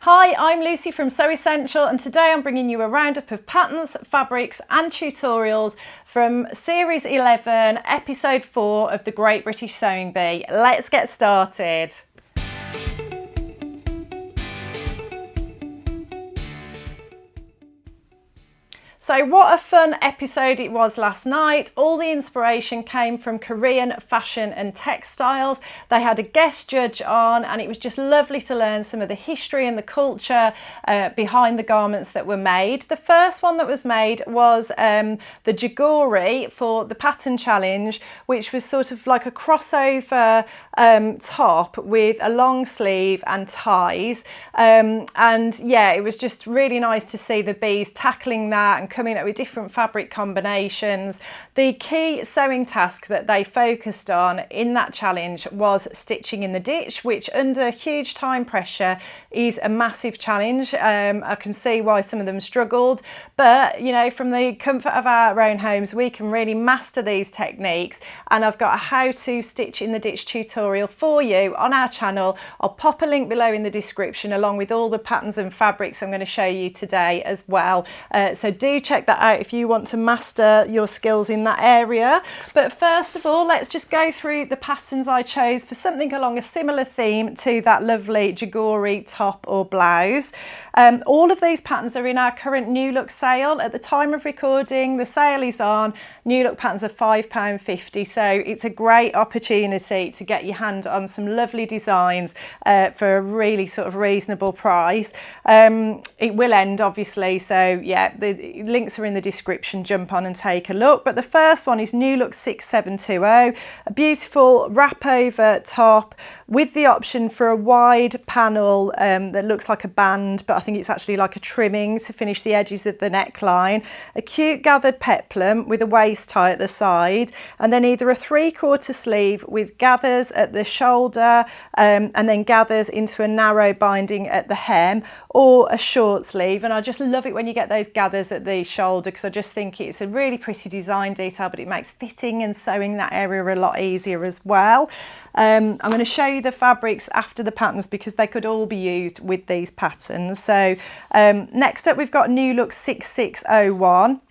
Hi, I'm Lucy from Sew Essential, and today I'm bringing you a roundup of patterns, fabrics and tutorials from Series 11, Episode 4 of the Great British Sewing Bee. Let's get started. So what a fun episode it was last night. All the inspiration came from Korean fashion and textiles. They had a guest judge on and it was just lovely to learn some of the history and the culture behind the garments that were made. The first one that was made was the jeogori for the pattern challenge, which was sort of like a crossover top with a long sleeve and ties. And yeah, it was just really nice to see the bees tackling that and coming up with different fabric combinations. The key sewing task that they focused on in that challenge was stitching in the ditch, which under huge time pressure is a massive challenge. I can see why some of them struggled, but you know, from the comfort of our own homes, we can really master these techniques. And I've got a how to stitch in the ditch tutorial for you on our channel. I'll pop a link below in the description along with all the patterns and fabrics I'm going to show you today as well. So do check that out if you want to master your skills in that area. But first of all, let's just go through the patterns I chose for something along a similar theme to that lovely jeogori top or blouse. All of these patterns are in our current new look sale. At the time of recording, the sale is on. New look patterns are £5.50, so it's a great opportunity to get your hand on some lovely designs for a really sort of reasonable price. It will end obviously, so yeah, the links are in the description. Jump on and take a look. But the first one is New Look 6720, a beautiful wrap over top with the option for a wide panel that looks like a band, but I think it's actually like a trimming to finish the edges of the neckline. A cute gathered peplum with a waist tie at the side, and then either a 3/4 sleeve with gathers at the shoulder and then gathers into a narrow binding at the hem, or a short sleeve. And I just love it when you get those gathers at the shoulder, because I just think it's a really pretty design detail, but it makes fitting and sewing that area a lot easier as well. I'm going to show you the fabrics after the patterns because they could all be used with these patterns. So next up we've got New Look 6601.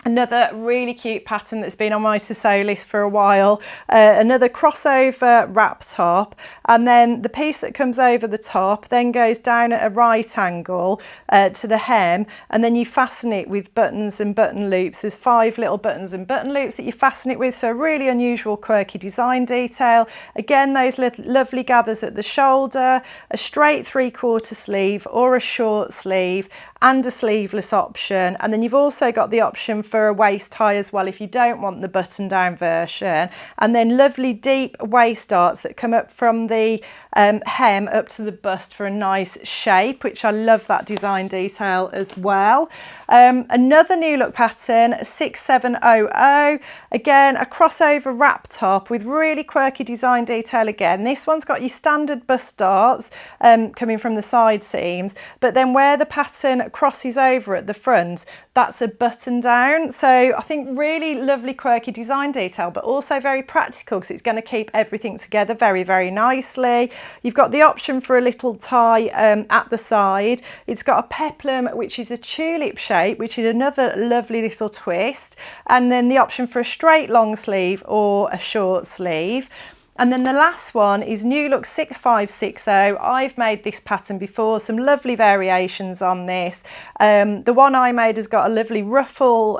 Another really cute pattern that's been on my to sew list for a while. Another crossover wrap top, and then the piece that comes over the top then goes down at a right angle to the hem, and then you fasten it with buttons and button loops. There's 5 little buttons and button loops that you fasten it with, so a really unusual quirky design detail. Again, those lovely gathers at the shoulder, a straight 3/4 sleeve or a short sleeve, and a sleeveless option. And then you've also got the option for a waist tie as well if you don't want the button down version. And then lovely deep waist darts that come up from the hem up to the bust for a nice shape, which I love that design detail as well. Another New Look pattern, 6700, again a crossover wrap top with really quirky design detail again. This one's got your standard bust darts coming from the side seams, but then where the pattern crosses over at the front, that's a button down. So I think really lovely quirky design detail, but also very practical because it's going to keep everything together very, very nicely. You've got the option for a little tie at the side. It's got a peplum, which is a tulip shape, which is another lovely little twist, and then the option for a straight long sleeve or a short sleeve. And then the last one is New Look 6560. I've made this pattern before, some lovely variations on this. The one I made has got a lovely ruffle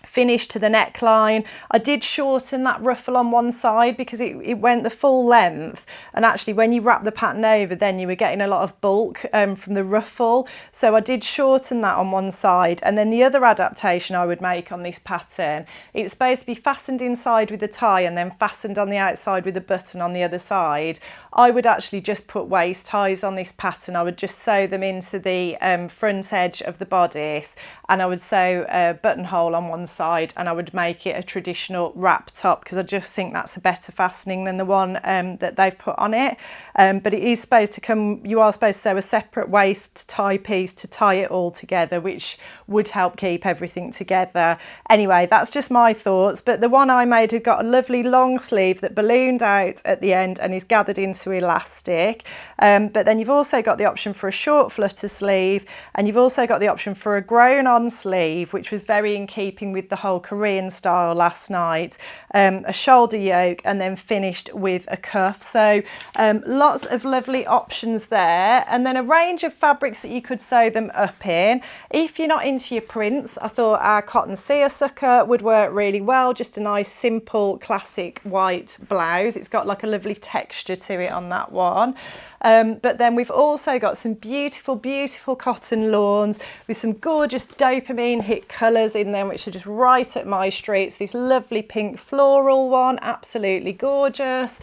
finish to the neckline. I did shorten that ruffle on one side because it went the full length, and actually when you wrap the pattern over then you were getting a lot of bulk from the ruffle, so I did shorten that on one side. And then the other adaptation I would make on this pattern, it's supposed to be fastened inside with a tie and then fastened on the outside with a button on the other side. I would actually just put waist ties on this pattern. I would just sew them into the front edge of the bodice, and I would sew a buttonhole on one side, and I would make it a traditional wrap top because I just think that's a better fastening than the one that they've put on it. But it is supposed to come, you are supposed to sew a separate waist tie piece to tie it all together, which would help keep everything together. Anyway, that's just my thoughts, but the one I made had got a lovely long sleeve that ballooned out at the end and is gathered into elastic. But then you've also got the option for a short flutter sleeve, and you've also got the option for a grown on sleeve, which was very in keeping with the whole Korean style last night, a shoulder yoke, and then finished with a cuff. So lots of lovely options there, and then a range of fabrics that you could sew them up in. If you're not into your prints, I thought our cotton seersucker would work really well. Just a nice simple classic white blouse. It's got like a lovely texture to it on that one. But then we've also got some beautiful, beautiful cotton lawns with some gorgeous dopamine hit colours in them, which are just right up my street. It's this lovely pink floral one, absolutely gorgeous.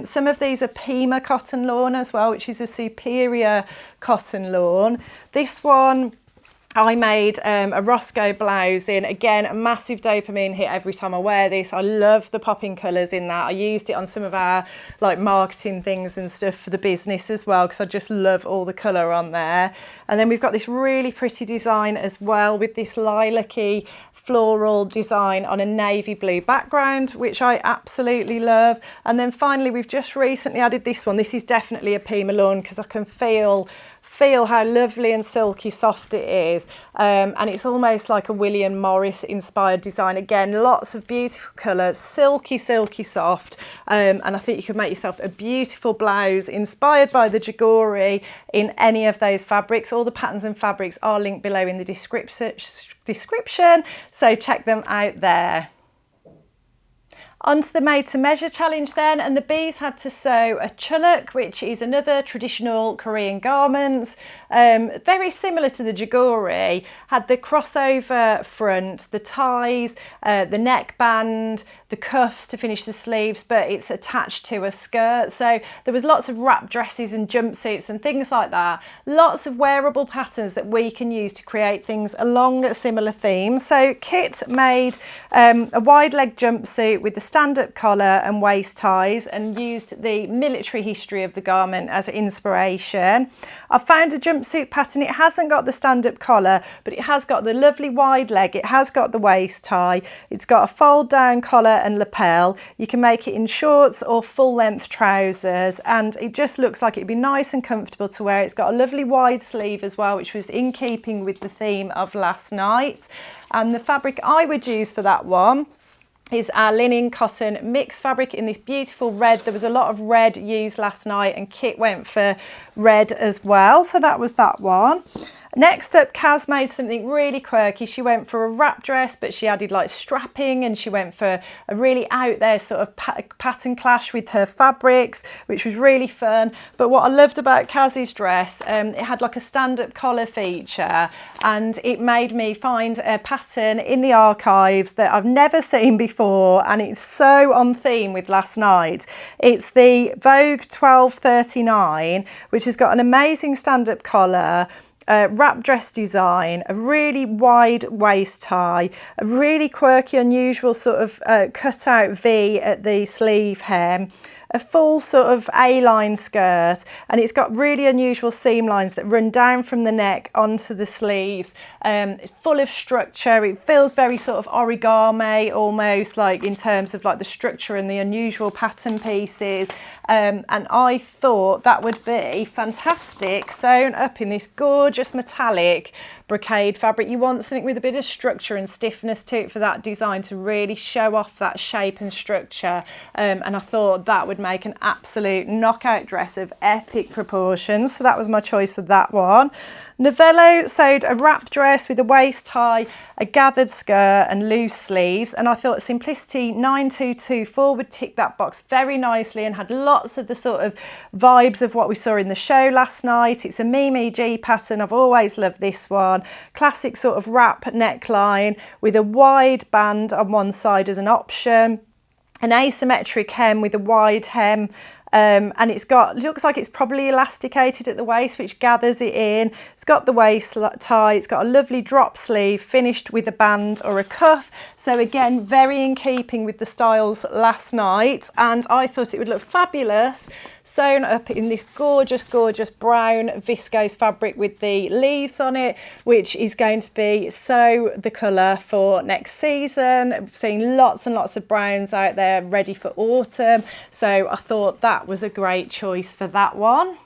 Some of these are Pima cotton lawn as well, which is a superior cotton lawn. This one I made a Roscoe blouse in, again, a massive dopamine hit every time I wear this. I love the popping colours in that. I used it on some of our like marketing things and stuff for the business as well, because I just love all the colour on there. And then we've got this really pretty design as well with this lilac-y floral design on a navy blue background, which I absolutely love. And then finally, we've just recently added this one. This is definitely a Pima lawn because I can feel how lovely and silky soft it is, and it's almost like a William Morris inspired design. Again, lots of beautiful colours, silky soft, and I think you could make yourself a beautiful blouse inspired by the jeogori in any of those fabrics. All the patterns and fabrics are linked below in the description, so check them out there. Onto the made to measure challenge then, and the bees had to sew a cheollik, which is another traditional Korean garment, very similar to the jeogori. Had the crossover front, the ties, the neckband, the cuffs to finish the sleeves, but it's attached to a skirt. So there was lots of wrap dresses and jumpsuits and things like that. Lots of wearable patterns that we can use to create things along a similar theme. So Kit made a wide leg jumpsuit with the stand-up collar and waist ties, and used the military history of the garment as inspiration. I found a jumpsuit pattern. It hasn't got the stand-up collar, but it has got the lovely wide leg. It has got the waist tie. It's got a fold-down collar and lapel. You can make it in shorts or full-length trousers, and it just looks like it'd be nice and comfortable to wear. It's got a lovely wide sleeve as well, which was in keeping with the theme of last night. And the fabric I would use for that one is our linen cotton mixed fabric in this beautiful red. There was a lot of red used last night, and Kit went for red as well, so that was that one. Next up, Kaz made something really quirky. She went for a wrap dress, but she added like strapping, and she went for a really out there sort of pattern clash with her fabrics, which was really fun. But what I loved about Kaz's dress, it had like a stand-up collar feature, and it made me find a pattern in the archives that I've never seen before, and it's so on theme with last night. It's the Vogue 1239, which has got an amazing stand-up collar, wrap dress design, a really wide waist tie, a really quirky, unusual sort of cut out V at the sleeve hem, a full sort of A-line skirt, and it's got really unusual seam lines that run down from the neck onto the sleeves. It's full of structure. It feels very sort of origami almost, like in terms of like the structure and the unusual pattern pieces. And I thought that would be fantastic sewn up in this gorgeous metallic brocade fabric. You want something with a bit of structure and stiffness to it for that design to really show off that shape and structure, and I thought that would make an absolute knockout dress of epic proportions, so that was my choice for that one. Novello sewed a wrap dress with a waist tie, a gathered skirt and loose sleeves, and I thought Simplicity 9224 would tick that box very nicely and had lots of the sort of vibes of what we saw in the show last night. It's a Mimi G pattern. I've always loved this one. Classic sort of wrap neckline with a wide band on one side as an option. An asymmetric hem with a wide hem and looks like it's probably elasticated at the waist, which gathers it in. It's got the waist tie, it's got a lovely drop sleeve finished with a band or a cuff. So again, very in keeping with the styles last night, and I thought it would look fabulous sewn up in this gorgeous brown viscose fabric with the leaves on it, which is going to be so the colour for next season. I've seen lots and lots of browns out there ready for autumn, so I thought that was a great choice for that one.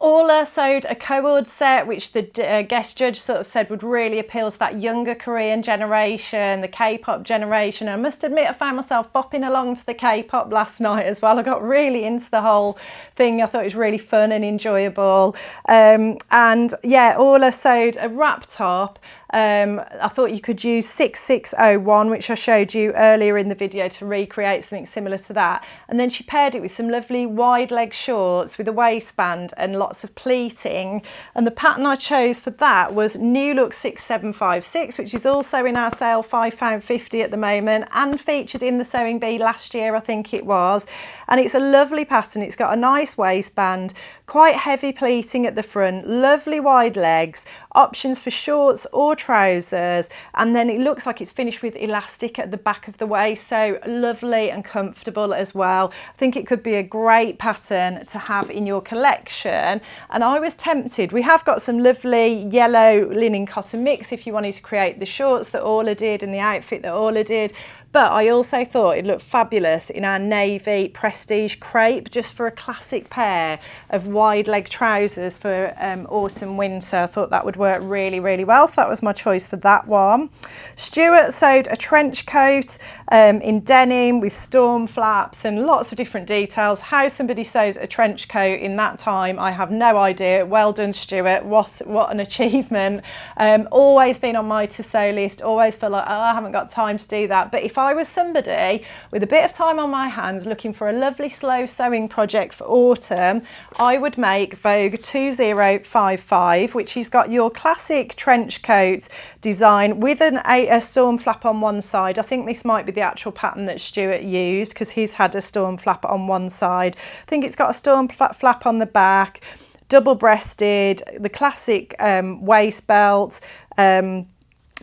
Orla sewed a cord set, which the guest judge sort of said would really appeal to that younger Korean generation, the K-pop generation. And I must admit, I found myself bopping along to the K-pop last night as well. I got really into the whole thing. I thought it was really fun and enjoyable. And yeah, Orla sewed a wrap top. I thought you could use 6601, which I showed you earlier in the video, to recreate something similar to that. And then she paired it with some lovely wide leg shorts with a waistband and lots of pleating. And the pattern I chose for that was New Look 6756, which is also in our sale, £5.50 at the moment, and featured in the Sewing Bee last year, I think it was. And it's a lovely pattern. It's got a nice waistband, quite heavy pleating at the front, lovely wide legs, options for shorts or trousers, and then it looks like it's finished with elastic at the back of the waist, so lovely and comfortable as well. I think it could be a great pattern to have in your collection. And I was tempted, we have got some lovely yellow linen cotton mix if you wanted to create the shorts that Orla did and the outfit that Orla did, but I also thought it looked fabulous in our navy prestige crepe, just for a classic pair of wide leg trousers for autumn winter. I thought that would work really well, so that was my choice for that one. Stuart sewed a trench coat in denim with storm flaps and lots of different details. How somebody sews a trench coat in that time, I have no idea. Well done, Stuart. What an achievement. Always been on my to sew list, always feel like, oh, I haven't got time to do that. But if I was somebody with a bit of time on my hands looking for a lovely slow sewing project for autumn, I would make Vogue 2055, which has got your classic trench coat design with a storm flap on one side. I think this might be the actual pattern that Stuart used, because he's had a storm flap on one side. I think it's got a storm flap on the back, double breasted, the classic waist belt,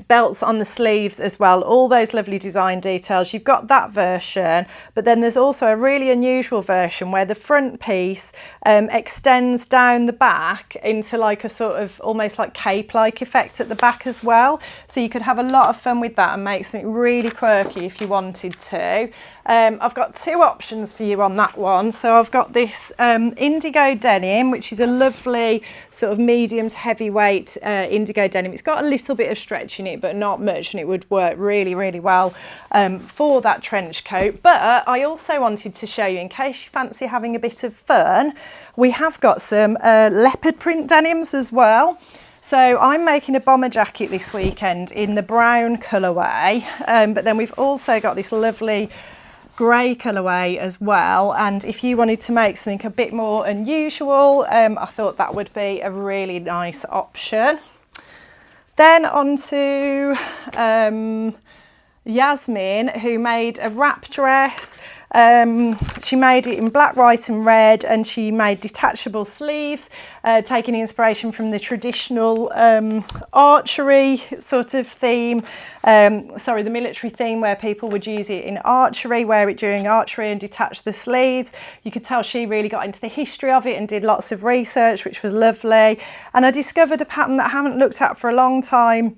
belts on the sleeves as well, all those lovely design details. You've got that version, but then there's also a really unusual version where the front piece extends down the back into like a sort of almost like cape-like effect at the back as well. So you could have a lot of fun with that and make something really quirky if you wanted to. I've got two options for you on that one. So I've got this indigo denim, which is a lovely sort of medium to heavyweight indigo denim. It's got a little bit of stretch in it, but not much, and it would work really well for that trench coat. But I also wanted to show you, in case you fancy having a bit of fun, we have got some leopard print denims as well. So I'm making a bomber jacket this weekend in the brown colourway, but then we've also got this lovely grey colourway as well, and if you wanted to make something a bit more unusual, I thought that would be a really nice option. Then on to Yasmin, who made a wrap dress. She made it in black, white and red, and she made detachable sleeves, taking inspiration from the traditional archery sort of theme, the military theme, where people would use it in archery, wear it during archery and detach the sleeves. You could tell she really got into the history of it and did lots of research, which was lovely. And I discovered a pattern that I haven't looked at for a long time.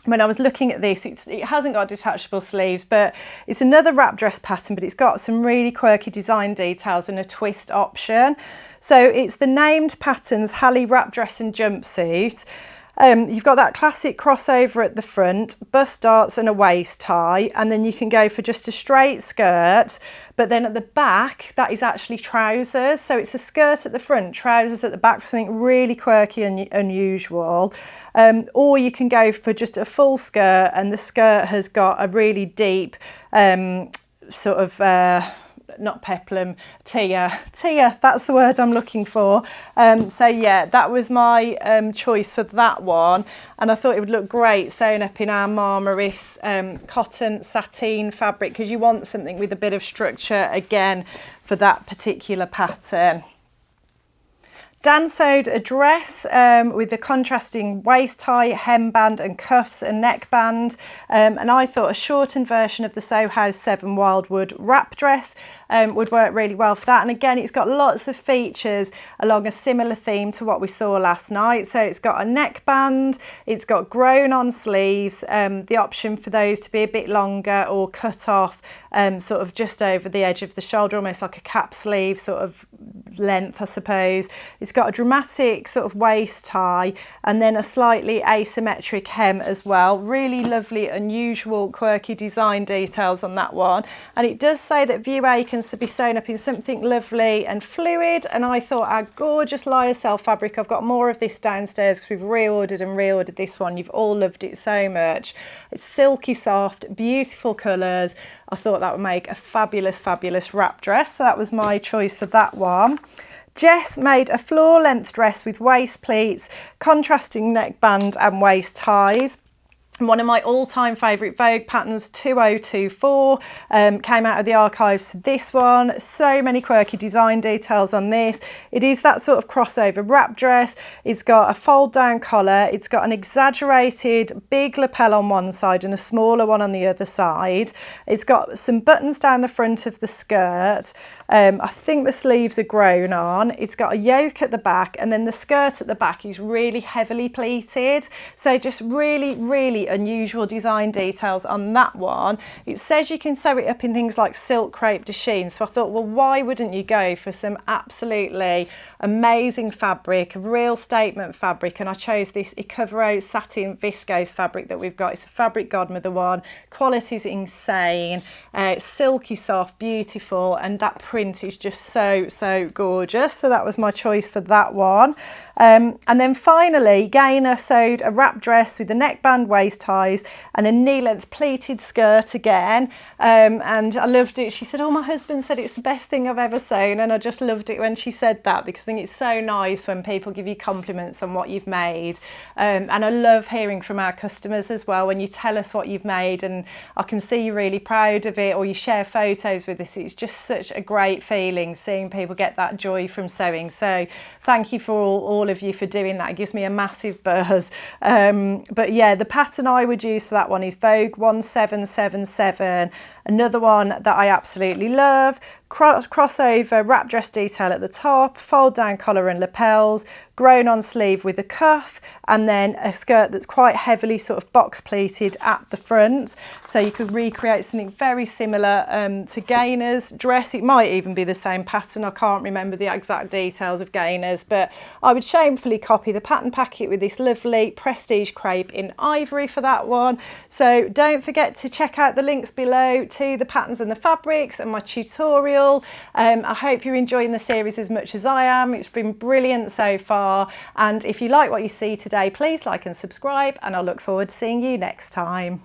When I was looking at this, it hasn't got detachable sleeves, but it's another wrap dress pattern, but it's got some really quirky design details and a twist option. So it's the named patterns Hali wrap dress and jumpsuit. You've got that classic crossover at the front, bust darts and a waist tie, and then you can go for just a straight skirt, but then at the back that is actually trousers. So it's a skirt at the front, trousers at the back, for something really quirky and unusual. Or you can go for just a full skirt, and the skirt has got a really deep sort of not peplum, tier, that's the word I'm looking for. So yeah, that was my choice for that one, and I thought it would look great sewn up in our Marmaris cotton sateen fabric, because you want something with a bit of structure again for that particular pattern. Dan sewed a dress with the contrasting waist tie, hemband and cuffs and neckband, and I thought a shortened version of the Sew House 7 Wildwood wrap dress would work really well for that. And again, it's got lots of features along a similar theme to what we saw last night. So it's got a neckband, it's got grown on sleeves, the option for those to be a bit longer or cut off sort of just over the edge of the shoulder, almost like a cap sleeve sort of length, I suppose. It's got a dramatic sort of waist tie and then a slightly asymmetric hem as well. Really lovely, unusual, quirky design details on that one. And it does say that view A can be sewn up in something lovely and fluid, and I thought our gorgeous lyocell fabric, I've got more of this downstairs because we've reordered this one. You've all loved it so much. It's silky soft, beautiful colours. I thought that would make a fabulous, fabulous wrap dress. So that was my choice for that one. Jess made a floor length dress with waist pleats, contrasting neckband and waist ties. One of my all-time favourite Vogue patterns, 2024, came out of the archives for this one. So many quirky design details on this. It is that sort of crossover wrap dress. It's got a fold down collar. It's got an exaggerated big lapel on one side and a smaller one on the other side. It's got some buttons down the front of the skirt. I think the sleeves are grown on. It's got a yoke at the back, and then the skirt at the back is really heavily pleated. So just really, really unusual design details on that one. It says you can sew it up in things like silk crepe de chine, so I thought, well, why wouldn't you go for some absolutely amazing fabric, a real statement fabric? And I chose this Icovero satin viscose fabric that we've got. It's a Fabric Godmother one. Quality's insane. It's silky soft, beautiful, and that print is just so gorgeous. So that was my choice for that one. And then finally, Gaynor sewed a wrap dress with a neckband, waist ties and a knee-length pleated skirt again, and I loved it. She said, oh, my husband said it's the best thing I've ever sewn, and I just loved it when she said that, because I think it's so nice when people give you compliments on what you've made, and I love hearing from our customers as well when you tell us what you've made and I can see you're really proud of it, or you share photos with us. It's just such a great feeling seeing people get that joy from sewing. So thank you for all of you for doing that. It gives me a massive buzz. But yeah, the pattern I would use for that one is Vogue 1777. Another one that I absolutely love. Crossover wrap dress detail at the top, fold down collar and lapels, grown on sleeve with a cuff, and then a skirt that's quite heavily sort of box pleated at the front. So you could recreate something very similar to Gaynor's dress. It might even be the same pattern. I can't remember the exact details of Gaynor's, but I would shamefully copy the pattern packet with this lovely prestige crepe in ivory for that one. So don't forget to check out the links below to the patterns and the fabrics and my tutorial. I hope you're enjoying the series as much as I am. It's been brilliant so far, and if you like what you see today, please like and subscribe, and I'll look forward to seeing you next time.